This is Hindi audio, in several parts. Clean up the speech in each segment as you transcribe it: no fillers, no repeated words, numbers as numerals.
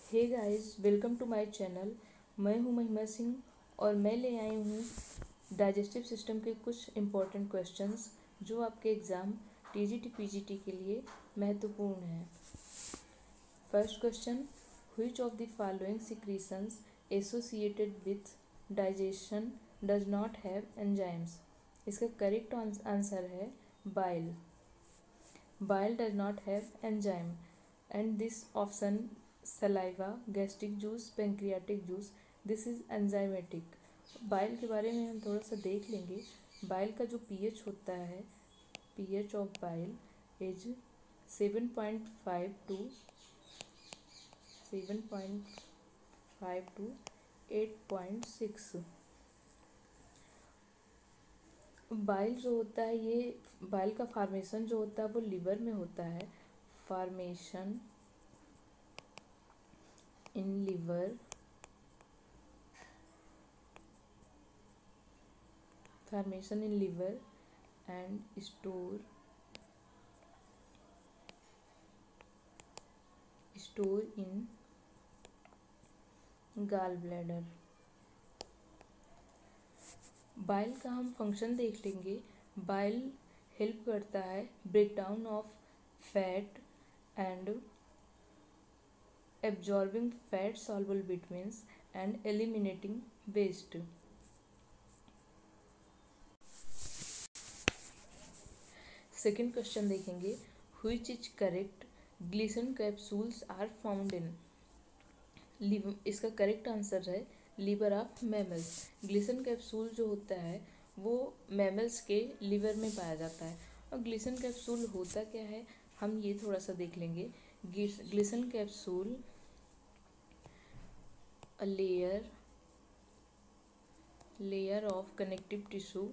Hey guys, welcome to my channel. मैं हूं महिमा सिंह और मैं ले आई हूं डाइजेस्टिव सिस्टम के कुछ इम्पोर्टेंट क्वेश्चंस जो आपके एग्ज़ाम टीजीटी पीजीटी के लिए महत्वपूर्ण हैं। First question, which of the following secretions associated with digestion does not have enzymes. इसका करेक्ट आंसर है bile. Bile does not have enzyme, and this option saliva, gastric juice, pancreatic juice, this is enzymatic. Bile के बारे में हम थोड़ा सा देख लेंगे। बाइल का जो pH होता है, pH of bile is 7.5 to 8.6। Bile जो होता है, ये बाइल का फॉर्मेशन जो होता है वो लिवर में होता है। Formation in liver, and store in gall bladder. Bile का हम फंक्शन देख लेंगे। बाइल हेल्प करता है break down of fat and absorbing fat soluble vitamins and eliminating waste. Second question देखेंगे, which is correct, Glisson capsules are found in. इसका करेक्ट आंसर है liver of mammals. Glisson capsule जो होता है वो मैमल्स के लीवर में पाया जाता है। और ग्लिसन कैप्सूल होता क्या है, हम ये थोड़ा सा देख लेंगे। Glisten capsule a layer of connective tissue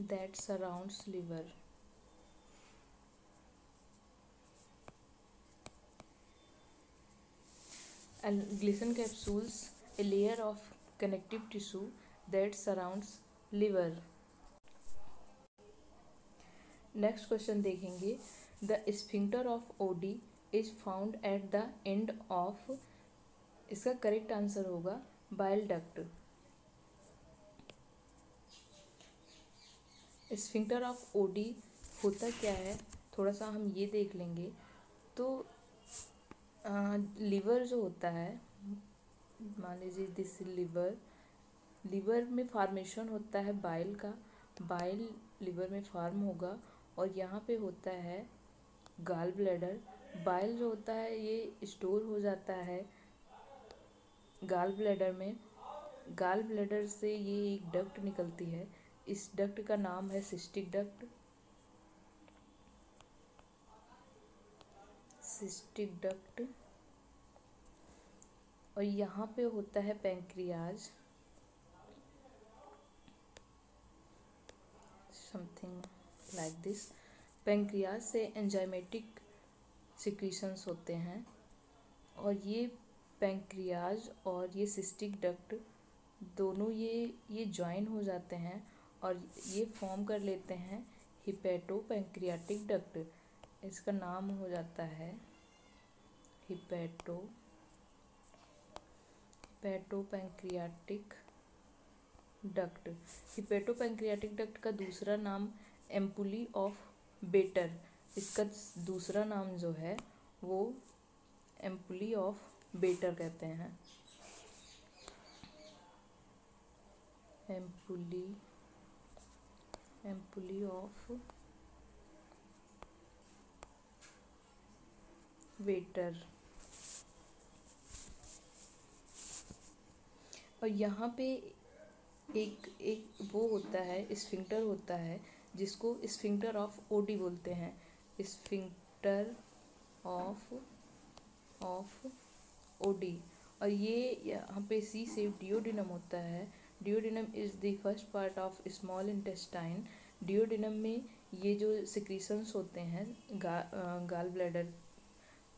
that surrounds liver. And glycan capsules a layer of connective tissue that surrounds liver. Next question देखेंगे, the sphincter of OD is found at the end of। इसका करेक्ट आंसर होगा bile duct. Sphincter of OD होता क्या है, थोड़ा सा हम ये देख लेंगे। तो लीवर जो होता है, मान लीजिए दिस लिवर में फॉर्मेशन होता है बाइल का। बाइल लिवर में फॉर्म होगा और यहाँ पे होता है गॉल ब्लैडर। बाइल जो होता है ये स्टोर हो जाता है गॉल ब्लैडर में। गॉल ब्लैडर से ये एक डक्ट निकलती है, इस डक्ट का नाम है सिस्टिक डक्ट। और यहाँ पे होता है pancreas, something like this. Pancreas से एंजाइमेटिक सिक्रीशंस होते हैं और ये पैंक्रियाज और ये सिस्टिक डक्ट दोनों ये ज्वाइन हो जाते हैं और ये फॉर्म कर लेते हैं हिपैटो पैंक्रियाटिक डक्ट। इसका नाम हो जाता है hepato pancreatic duct. Hepato pancreatic duct का दूसरा नाम एम्पुली ऑफ बेटर। इसका दूसरा नाम जो है वो एम्पुली ऑफ बेटर कहते हैं। एम्पुली ऑफ वेटर। और यहाँ पे एक वो होता है, स्फिंक्टर होता है जिसको स्फिंक्टर ऑफ ओडी बोलते हैं। Sphincter of Oddi. और ये यहाँ पे सी से डियोडिनम होता है। Duodenum is the first part of small intestine. Duodenum में ये जो सिक्रीशंस होते हैं गॉल ब्लैडर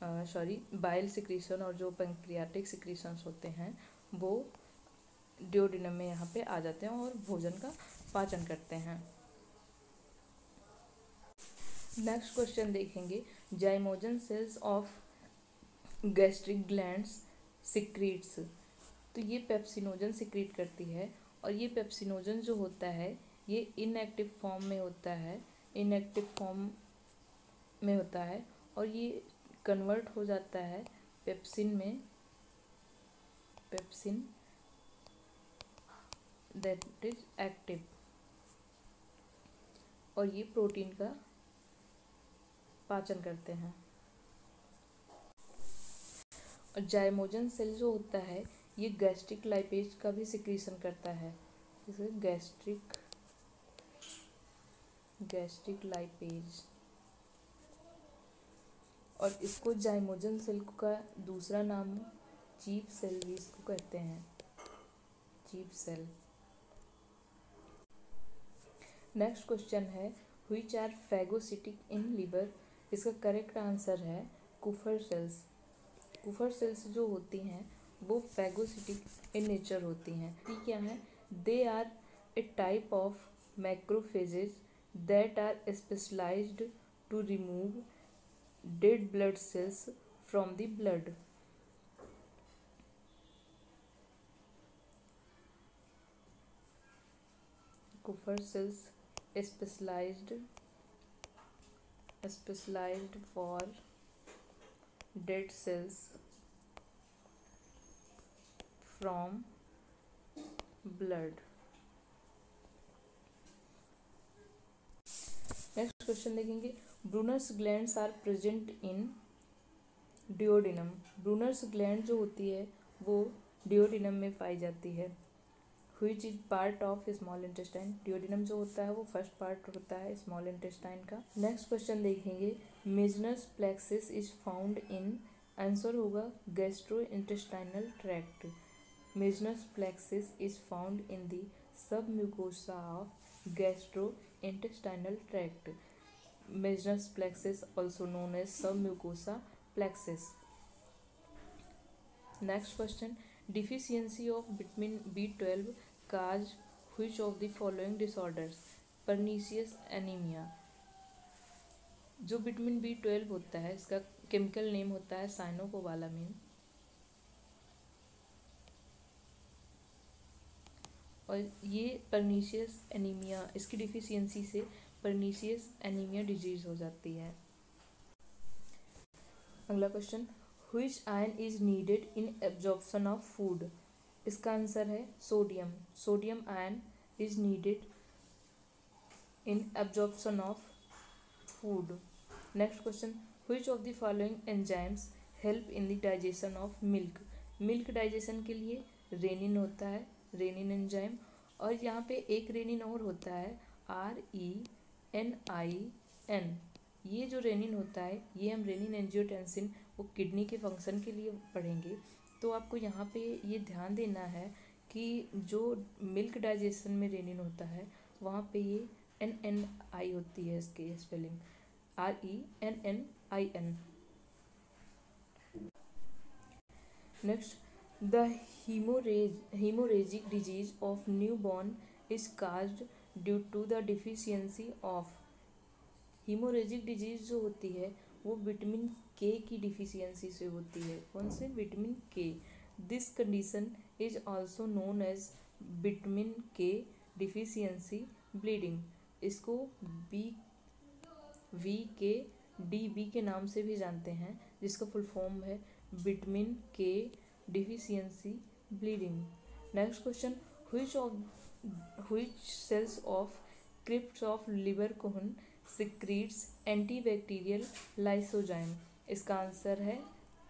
बाइल सिक्रीशन और जो पैंक्रियाटिक सिक्रीशंस होते हैं वो डियोडिनम में यहाँ पे आ जाते हैं और भोजन का पाचन करते हैं। नेक्स्ट क्वेश्चन देखेंगे, zymogen cells of gastric glands secretes. तो ये पेप्सिनोजन सिक्रीट करती है, और ये पेप्सिनोजन जो होता है ये इनएक्टिव फॉर्म में होता है, और ये कन्वर्ट हो जाता है पेप्सिन में, पेप्सिन दैट इज एक्टिव, और ये प्रोटीन का पाचन करते हैं। और जाइमोजन सेल जो होता है ये गैस्ट्रिक लाइपेज का भी सिक्रीशन करता है, जैसे गैस्ट्रिक लाइपेज। और इसको जाइमोजन सेल का दूसरा नाम चीफ सेल भी इसको कहते हैं, चीफ सेल। नेक्स्ट क्वेश्चन है, which are phagocytic in liver. इसका करेक्ट आंसर है कुफर सेल्स। कुफर सेल्स जो होती हैं वो फैगोसिटिक इन नेचर होती हैं। ये क्या है, they are a type of macrophages that are specialised to remove dead blood cells from the blood. Kupffer cells specialized for dead cells from blood। Next question देखेंगे, Brunner's glands are present in duodenum. Brunner's gland जो होती है वो डिओडिनम में पाई जाती है। Which is part of small intestine. Duodenum जो होता है वो फर्स्ट पार्ट होता है स्मॉल इंटेस्टाइन का। नेक्स्ट क्वेश्चन देखेंगे, मेजनस plexus is found in. Answer होगा gastro intestinal tract. Meissner's plexus is found in the sub mucosa of gastro intestinal tract. Meissner's plexus also known as sub mucosa plexus. Next question, deficiency of vitamin B12 cause which of the following disorders। pernicious anemia। जो विटामिन B12 होता है इसका केमिकल नेम होता है साइनोकोबालामिन, और ये परनीशियस एनीमिया, इसकी डिफिशियंसी से परनीशियस एनीमिया डिजीज हो जाती है। अगला question, Which iron is needed in absorption of food। इसका आंसर है sodium. Sodium ion is needed in absorption of food। Next question, Which of the following enzymes help in the digestion of milk। Milk digestion के लिए रेनिन होता है, रेनिन एंजाइम, और यहाँ पे एक रेनिन और होता है RENIN। ये जो रेनिन होता है ये हम रेनिन एंजियोटेंसिन वो किडनी के फंक्शन के लिए पढ़ेंगे। तो आपको यहाँ पे ये ध्यान देना है कि जो मिल्क डाइजेशन में रेनिन होता है वहाँ पे ये NNI होती है, इसकी spelling RENNIN। Next, the haemorrhagic disease of newborn is caused due to the deficiency of. Haemorrhagic disease जो होती है वो विटामिन के की डिफिशियंसी से होती है। कौन से? Vitamin K. This condition is also known as vitamin K deficiency bleeding. इसको VKDB के नाम से भी जानते हैं, जिसका फुल फॉर्म है vitamin K deficiency bleeding. Next question, which cells of crypt of Lieberkühn secretes antibacterial lysozyme. इसका आंसर है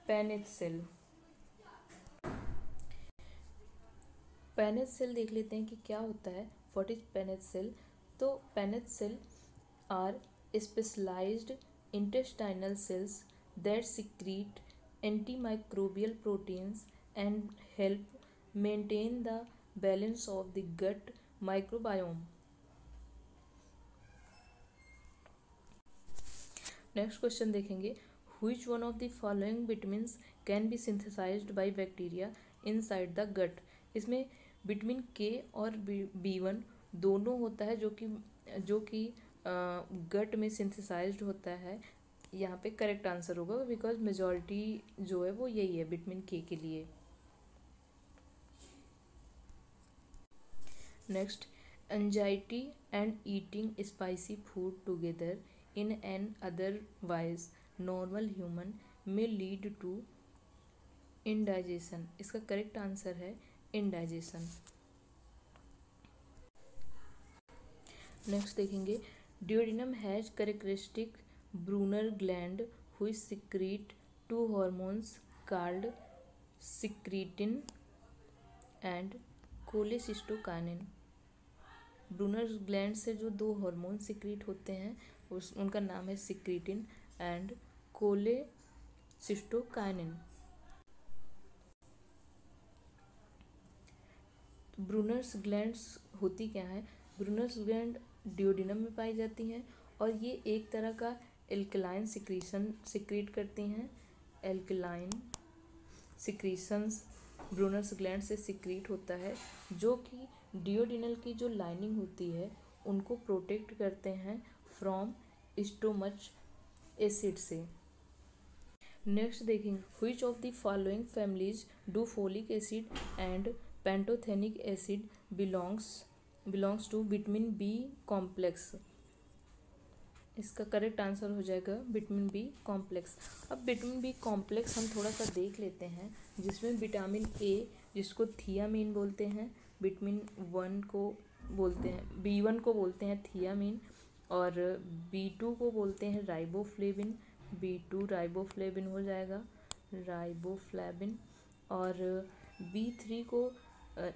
पैनेथ सेल। पैनेथ सेल देख लेते हैं कि क्या होता है। What is Paneth cell? तो Paneth cell are specialised intestinal cells that secrete antimicrobial proteins and help maintain the balance of the gut microbiome. Next question देखेंगे, which one of the following vitamins can be synthesised by bacteria inside the gut. इसमें विटामिन के और B1 दोनों होता है जो कि गट में सिंथेसाइज्ड होता है, यहाँ पे करेक्ट आंसर होगा, बिकॉज मेजॉरिटी जो है वो यही है विटामिन के लिए। Next, anxiety and eating spicy food together in an otherwise normal human में लीड टू इंडाइजेशन। इसका करेक्ट आंसर है इंडाइजेशन। नेक्स्ट देखेंगे, duodenum has characteristic Brunner gland who secrete two hormones called secretin and cholecystokinin. Brunner gland से जो दो हार्मोन सिक्रीट होते हैं उनका नाम है secretin and cholecystokinin. Brunner's glands होती क्या है? ब्रूनर्स ग्लैंड ड्यूडेनम में पाई जाती हैं और ये एक तरह का एल्कलाइन सिक्रीशन सिक्रीट करती हैं। एल्कलाइन सिक्रीशंस ब्रूनर्स ग्लैंड से सिक्रीट होता है, जो कि डियोडिनल की जो लाइनिंग होती है उनको प्रोटेक्ट करते हैं फ्रॉम स्टोमच एसिड से। नेक्स्ट देखेंगे, which of the following families do folic acid and pantothenic acid belongs to vitamin B complex. इसका करेक्ट आंसर हो जाएगा विटामिन बी कॉम्प्लेक्स। अब विटामिन बी कॉम्प्लेक्स हम थोड़ा सा देख लेते हैं, जिसमें विटामिन ए जिसको थियामीन बोलते हैं, विटामिन वन को बोलते हैं B1 को बोलते हैं थियामीन, और B2 को बोलते हैं राइबोफ्लेविन। B2 राइबोफ्लेविन हो जाएगा, राइबोफ्लेविन। और B3 को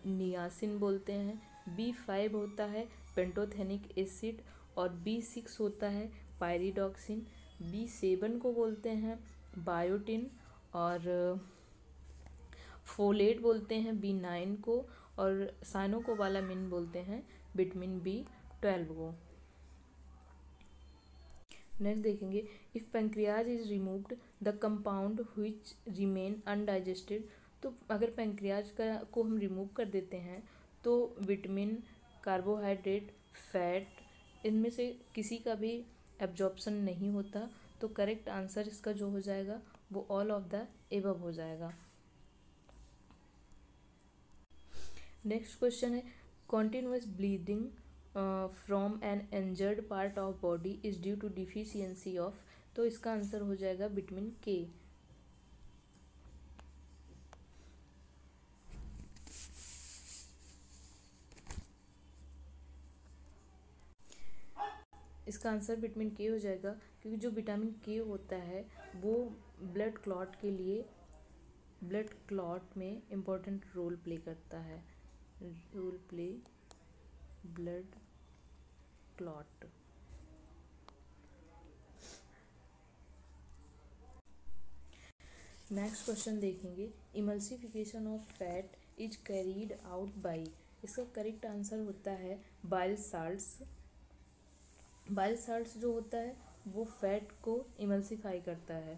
नियासिन बोलते हैं। B5 होता है पेंटोथेनिक एसिड और B6 होता है पायरिडॉक्सिन। B7 को बोलते हैं बायोटिन और फोलेट बोलते हैं B9 को, और साइनोकोबालामिन बोलते हैं विटामिन B12 को। नेक्स्ट देखेंगे, if pancreas is removed the compound which remain undigested. तो अगर पैंक्रियाज को हम रिमूव कर देते हैं तो विटामिन, कार्बोहाइड्रेट, फैट इनमें से किसी का भी एब्जॉर्प्शन नहीं होता, तो करेक्ट आंसर इसका जो हो जाएगा वो ऑल ऑफ द एबव हो जाएगा। नेक्स्ट क्वेश्चन है, continuous bleeding from an injured part of body is due to deficiency of. तो इसका आंसर हो जाएगा विटामिन के। इसका आंसर विटामिन के हो जाएगा, क्योंकि जो विटामिन के होता है वो ब्लड क्लॉट के लिए, ब्लड क्लॉट में इम्पोर्टेंट रोल प्ले करता है। Role play blood clot. Next question देखेंगे, emulsification of fat is carried out by. इसका करेक्ट आंसर होता है बाइल साल्ट्स। बाइल साल्ट्स जो होता है वो फैट को इमल्सिफाई करता है।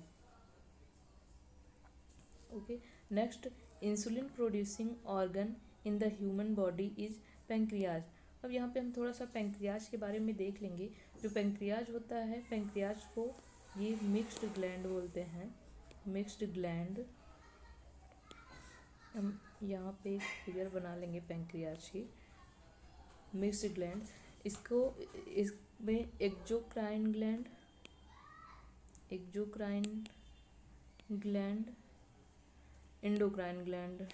Okay, next, insulin producing organ in the human body is pancreas. अब यहाँ पे हम थोड़ा सा पैंक्रियाज के बारे में देख लेंगे। जो पैंक्रियाज होता है, पैंक्रियाज को ये मिक्स्ड ग्लैंड बोलते हैं। मिक्स्ड ग्लैंड, हम यहाँ पे एक फिगर बना लेंगे पैंक्रियाज की। मिक्स्ड ग्लैंड, इसको इसमें exocrine gland, endocrine gland.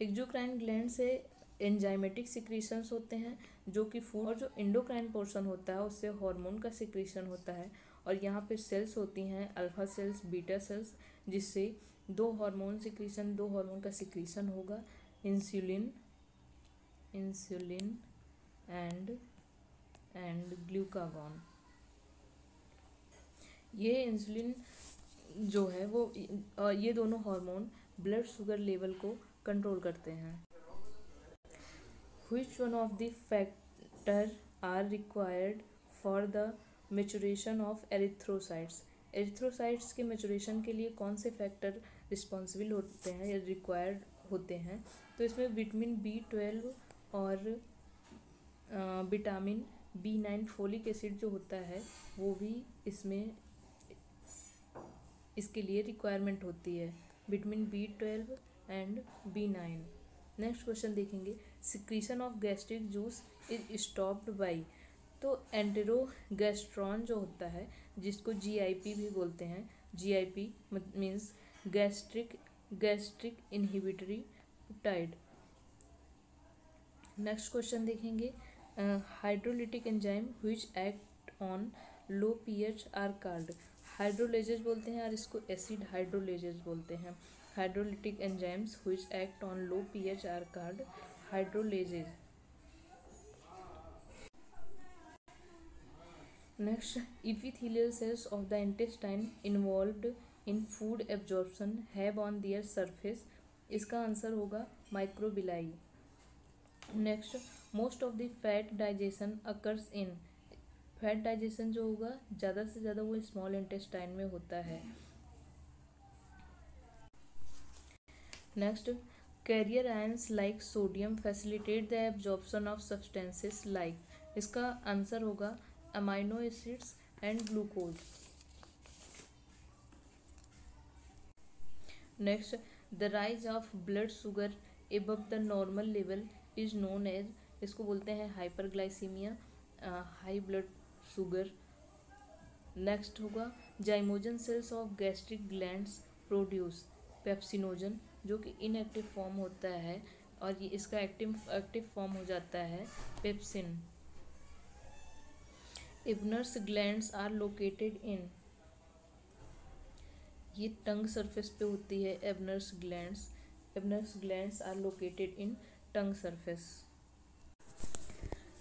Exocrine gland से एंजाइमेटिक सिक्रीशंस होते हैं जो कि फूड, और जो एंडोक्राइन पोर्शन होता है उससे हार्मोन का सिक्रीशन होता है। और यहाँ पे सेल्स होती हैं अल्फा सेल्स, बीटा सेल्स, जिससे दो हार्मोन का सिक्रीशन होगा, इंसुलिन एंड ग्लूकागॉन। ये इंसुलिन जो है वो ये दोनों हार्मोन ब्लड शुगर लेवल को कंट्रोल करते हैं। Which one of the factor are required for the maturation of erythrocytes. Erythrocytes के मेचुरेशन के लिए कौन से फैक्टर रिस्पॉन्सिबल होते हैं या रिक्वायर्ड होते हैं? तो इसमें विटामिन B12 और विटामिन B9 फोलिक एसिड जो होता है वो भी इसमें इसके लिए रिक्वायरमेंट होती है, vitamin B12 and B9। Next question देखेंगे, secretion of gastric juice is stopped by. तो एंटेरोगैस्ट्रॉन जो होता है जिसको GIP भी बोलते हैं, GIP means gastric inhibitory peptide. Next question देखेंगे, hydrolytic enzyme which act on low pH are called. Hydrolases बोलते हैं और इसको एसिड हाइड्रोलेजेस बोलते हैं। Hydrolytic enzymes which act on low pH are called hydrolases. Next, epithelial cells of the intestine involved in food absorption have on their surface। इसका आंसर होगा microvilli. Next, most of the fat digestion occurs in. Fat digestion जो होगा ज़्यादा से ज़्यादा वो स्मॉल इंटेस्टाइन में होता है। Next, carrier ions like sodium facilitate the absorption of substances like. इसका आंसर होगा amino acids and glucose. Next, the rise of blood sugar above the normal level is known as. इसको बोलते हैं hyperglycaemia, high blood sugar. Next होगा, zymogen cells of gastric glands produce pepsinogen, जो कि इनएक्टिव फॉर्म होता है और ये इसका एक्टिव फॉर्म हो जाता है pepsin. Ebner's glands are located in. ये टंग सरफेस पे होती है Ebner's glands. Ebner's glands are located in tongue surface.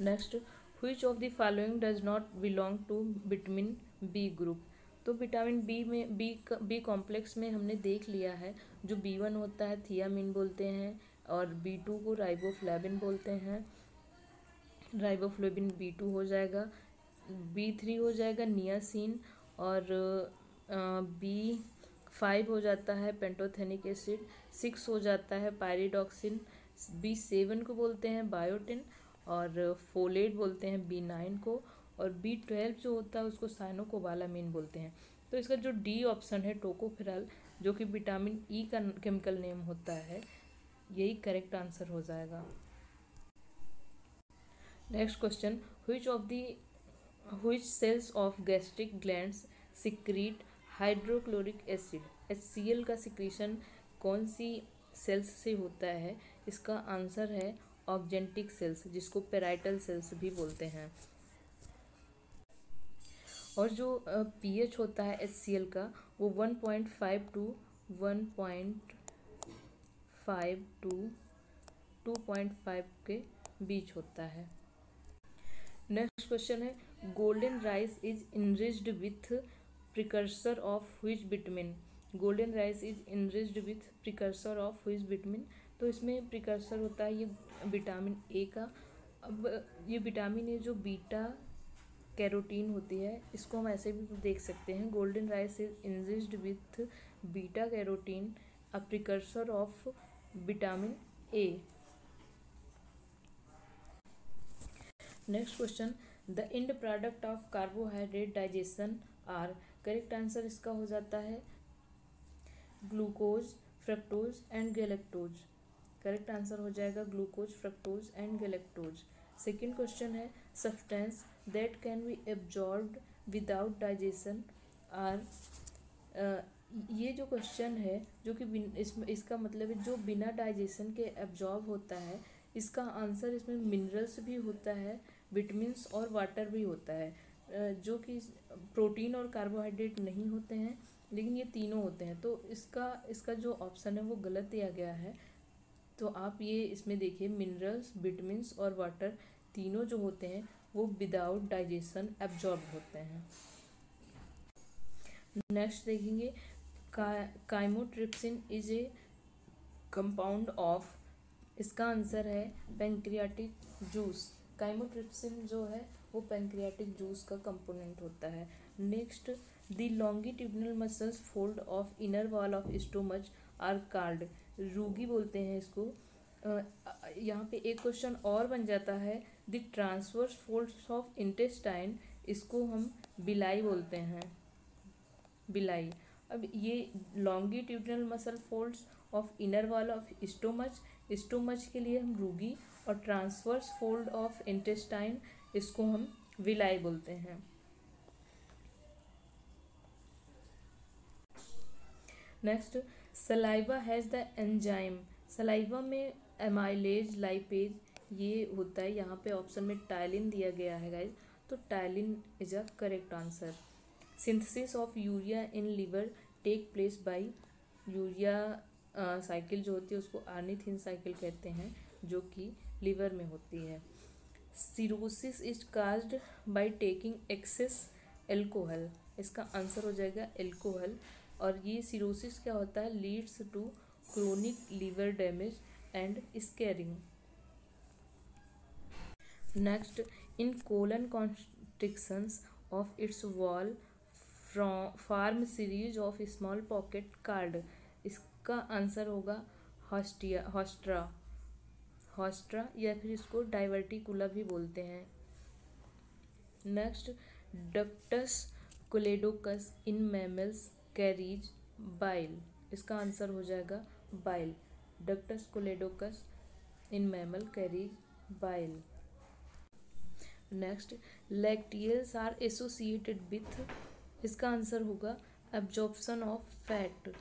Next, which of the following does not belong to vitamin B group. तो विटामिन बी में बी कॉम्प्लेक्स में हमने देख लिया है, जो B1 होता है थियामिन बोलते हैं और B2 को राइबोफ्लेविन बोलते हैं। राइबोफ्लेविन B2 हो जाएगा। B3 हो जाएगा नियासिन और B5 हो जाता है पेंटोथेनिक एसिड। 6 हो जाता है पायरिडॉक्सिन। B7 को बोलते हैं बायोटिन और फोलेट बोलते हैं B9 को। और B12 जो होता है उसको साइनोकोबालामिन बोलते हैं। तो इसका जो डी ऑप्शन है टोकोफेरॉल, जो कि विटामिन ई का केमिकल नेम होता है, यही करेक्ट आंसर हो जाएगा। Next question, which cells of gastric glands secrete hydrochloric acid. HCl का सिक्रीशन कौन सी सेल्स से होता है? इसका आंसर है ऑक्जेंटिक सेल्स, जिसको पेराइटल सेल्स भी बोलते हैं। और जो pH होता है HCl का वो 1.5 to 2.5 के बीच होता है। नेक्स्ट क्वेश्चन है, golden rice is enriched with precursor of which vitamin. Golden rice is enriched with precursor of which vitamin. तो इसमें प्रिकर्सर होता है ये विटामिन ए का। अब ये विटामिन ए जो बीटा कैरोटीन होती है, इसको हम ऐसे भी देख सकते हैं, golden rice is enriched with beta carotene, a precursor of vitamin A. Next question, the end product of carbohydrate digestion are. Correct answer इसका हो जाता है glucose, fructose and galactose. Correct answer हो जाएगा glucose, fructose and galactose. Second question है, substance that can be absorbed without digestion are. ये जो क्वेश्चन है जो कि इसका मतलब है जो बिना डाइजेशन के एब्जॉर्ब होता है, इसका आंसर इसमें मिनरल्स भी होता है, विटामिन्स और वाटर भी होता है, जो कि प्रोटीन और कार्बोहाइड्रेट नहीं होते हैं, लेकिन ये तीनों होते हैं। तो इसका जो ऑप्शन है वो गलत दिया गया है। तो आप ये इसमें देखिए, मिनरल्स, विटामिन्स और वाटर तीनों जो होते हैं वो विदाउट डाइजेशन एब्जॉर्ब होते हैं। नेक्स्ट देखेंगे, chymotrypsin is a compound of. इसका आंसर है पैंक्रियाटिक जूस। काइमोट्रिप्सिन जो है वो पैंक्रियाटिक जूस का कंपोनेंट होता है। Next, the longitudinal muscles fold of inner wall of stomach are called. Rugae बोलते हैं इसको। यहाँ पे एक क्वेश्चन और बन जाता है, the transverse folds of intestine, इसको हम बिलाई बोलते हैं, बिलाई। अब ये longitudinal muscle folds of inner wall of stomach, stomach के लिए हम रूगी, और ट्रांसवर्स फोल्ड ऑफ इंटेस्टाइन इसको हम विलाई बोलते हैं। Next, saliva has the enzyme, saliva में एमाइलेज लाइपेज ये होता है। यहाँ पे ऑप्शन में टाइलिन दिया गया है गाइज, तो ptyalin is a correct answer. Synthesis of urea in liver take place by, urea cycle जो होती है उसको आर्निथिन साइकिल कहते हैं, जो कि लिवर में होती है। Cirrhosis is caused by taking excess alcohol, इसका आंसर हो जाएगा एल्कोहल। और ये सिरोसिस क्या होता है, leads to chronic liver damage and scarring. Next, in colon constrictions of its wall form series of small pocket called, इसका आंसर होगा हॉस्ट्रा, हॉस्ट्रा या फिर इसको डाइवर्टिकुला भी बोलते हैं। Next, ductus choledochus in mammals carries bile, इसका आंसर हो जाएगा bile. Ductus choledochus in mammal carries bile. Next, lacteals are associated with, इसका आंसर होगा absorption of fat.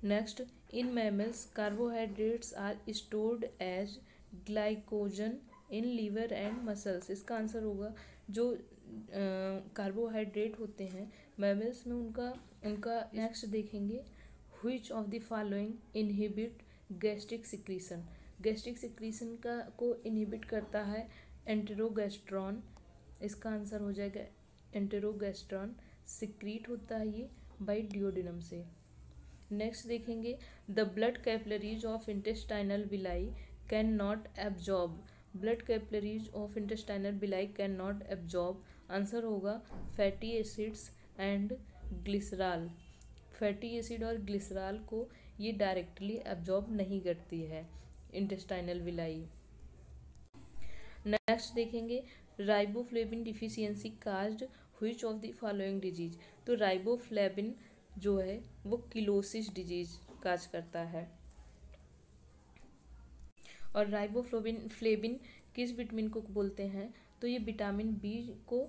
Next, in mammals carbohydrates are stored as glycogen in liver and muscles, इसका आंसर होगा जो कार्बोहाइड्रेट होते हैं मैमल्स में उनका नेक्स्ट देखेंगे, which of the following inhibit gastric secretion, gastric secretion को इनहिबिट करता है एंटेरोगैस्ट्रॉन, इसका आंसर हो जाएगा एंटेरोगैस्ट्रॉन, सिक्रीट होता है ये बाय डिओडिनम से। नेक्स्ट देखेंगे, the blood capillaries of intestinal villi can not absorb, blood capillaries of intestinal villi can not absorb, answer होगा fatty acids and glycerol, fatty acid और ग्लिसरॉल को ये डायरेक्टली एब्जॉर्ब नहीं करती है इंटेस्टाइनल विलाई। नेक्स्ट देखेंगे, riboflavin deficiency caused which of the following disease, तो राइबोफ्लेविन जो है वो किलोसिस डिजीज काज करता है। और राइबोफ्लेविन किस विटामिन को बोलते हैं, तो ये विटामिन बी को,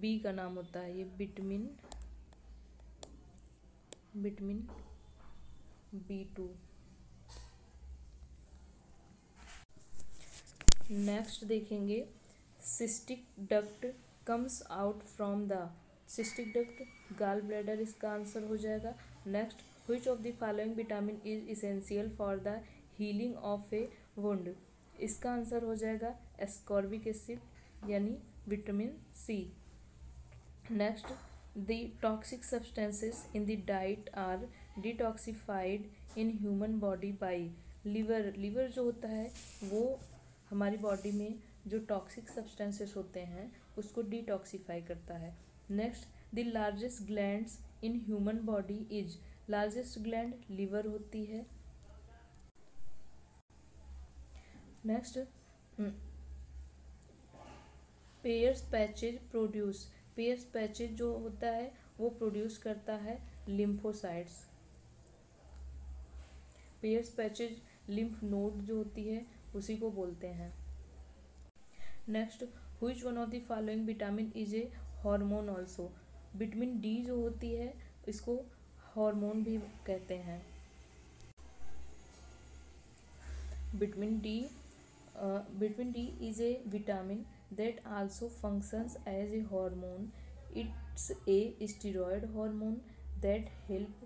बी का नाम होता है ये विटामिन B2। नेक्स्ट देखेंगे, cystic duct comes out from the, cystic duct gall bladder, इसका आंसर हो जाएगा। Next, which of the following vitamin is essential for the healing of a wound, इसका आंसर हो जाएगा एस्कॉर्बिक एसिड यानी vitamin C. Next, the toxic substances in the diet are detoxified in human body by, liver, liver जो होता है वो हमारी बॉडी में जो टॉक्सिक सब्सटेंसेस होते हैं उसको डिटॉक्सिफाई करता है। Next, the largest glands in human body is, largest gland liver होती है। Next, pairs patches produce, pairs patches जो होता है वो प्रोड्यूस करता है lymphocytes, pairs patches lymph node जो होती है उसी को बोलते हैं। Next, which one of the following vitamin is a hormone also, vitamin D जो होती है इसको हार्मोन भी कहते हैं। Vitamin D is A vitamin that also functions as a hormone, it's a steroid hormone that help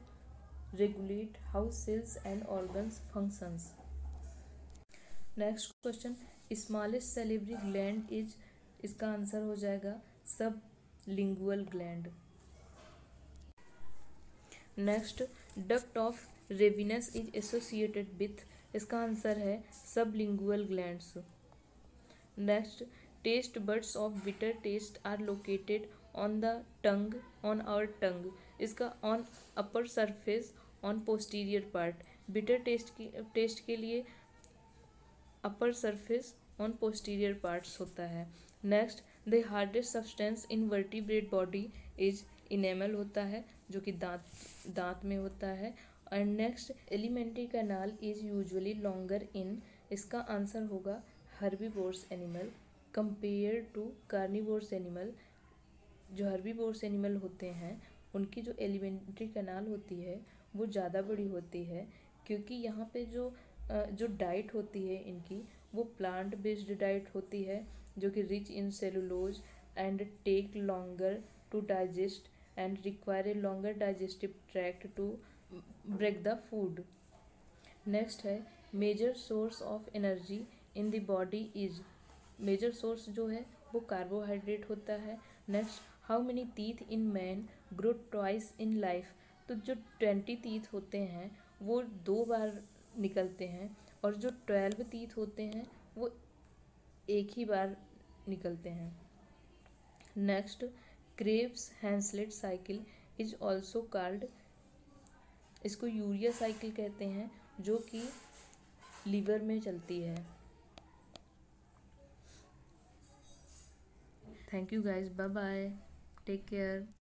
regulate how cells and organs functions. Next question, smallest salivary gland is, इसका आंसर हो जाएगा sublingual gland. Next, duct of Ravenous is associated with, इसका आंसर है sublingual glands. Next, taste buds of bitter taste are located on the tongue, on our tongue, इसका on upper surface, on posterior part, bitter taste के लिए upper surface on posterior parts होता है। Next, the hardest substance in vertebrate body is enamel होता है, जो कि दांत में होता है। And next, alimentary canal is usually longer in, इसका आंसर होगा herbivores animal compare to carnivores animal. जो हर्बीवोर्स एनिमल होते हैं उनकी जो एलिमेंट्री कैनाल होती है वो ज़्यादा बड़ी होती है, क्योंकि यहाँ पे जो डाइट होती है इनकी वो प्लांट बेस्ड डाइट होती है, जो कि rich in cellulose and take longer to digest and require a longer digestive tract to break the food. Next है major source of energy in the body is, major source जो है वो कार्बोहाइड्रेट होता है। Next, how many teeth in man grow twice in life, तो जो 20 टीथ होते हैं वो 2 बार निकलते हैं, और जो 12 टीथ होते हैं वो एक ही बार निकलते हैं। Next, Krebs Henseleit cycle is also called, इसको यूरिया साइकिल कहते हैं, जो कि लीवर में चलती है। Thank you guys, bye bye, take care.